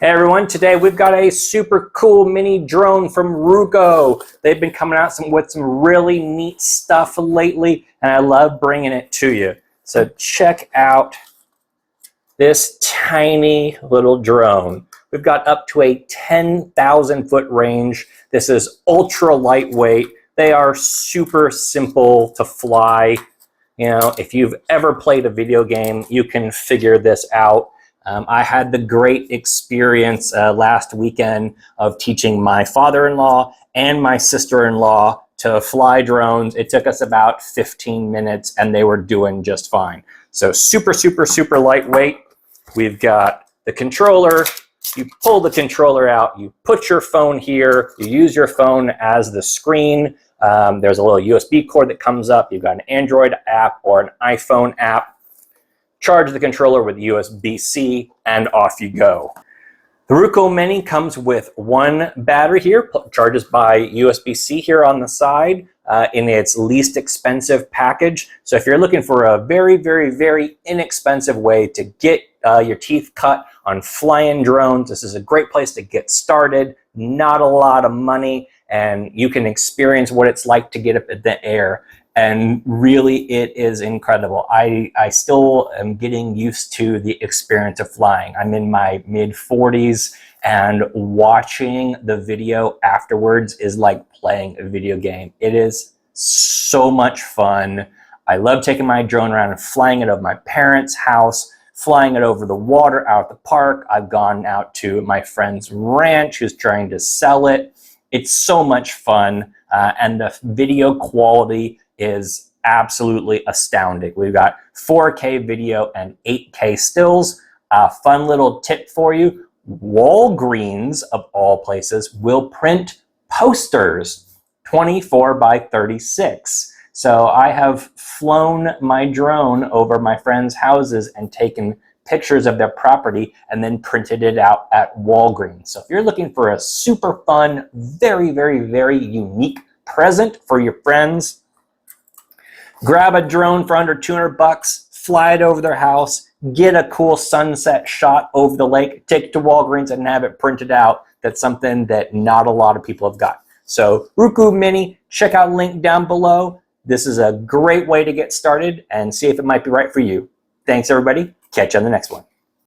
Hey everyone, today we've got a super cool mini drone from Ruko. They've been coming out with some really neat stuff lately, and I love bringing it to you. So check out this tiny little drone. We've got up to a 10,000 foot range. This is ultra lightweight. They are super simple to fly. You know, if you've ever played a video game, you can figure this out. I had the great experience last weekend of teaching my father-in-law and my sister-in-law to fly drones. It took us about 15 minutes and they were doing just fine. So super, super, super lightweight. We've got the controller. You pull the controller out, you put your phone here, you use your phone as the screen. There's a little USB cord that comes up. You've got an Android app or an iPhone app. Charge the controller with USB-C and off you go. The Ruko Mini comes with one battery here, charges by USB-C here on the side in its least expensive package. So if you're looking for a very, very, very inexpensive way to get your teeth cut on flying drones, this is a great place to get started. Not a lot of money, and you can experience what it's like to get up in the air. And really, it is incredible. I still am getting used to the experience of flying. I'm in my mid-40s, and watching the video afterwards is like playing a video game. It is so much fun. I love taking my drone around and flying it over my parents' house, flying it over the water out at the park. I've gone out to my friend's ranch who's trying to sell it. It's so much fun, and the video quality is absolutely astounding. We've got 4K video and 8K stills. A fun little tip for you, Walgreens, of all places, will print posters 24 by 36. So I have flown my drone over my friends' houses and taken pictures of their property and then printed it out at Walgreens. So if you're looking for a super fun, very, very, very unique present for your friends, grab a drone for under 200 bucks, fly it over their house, get a cool sunset shot over the lake, take it to Walgreens and have it printed out. That's something that not a lot of people have got. So Ruko Mini, check out link down below. This is a great way to get started and see if it might be right for you. Thanks everybody. Catch you on the next one.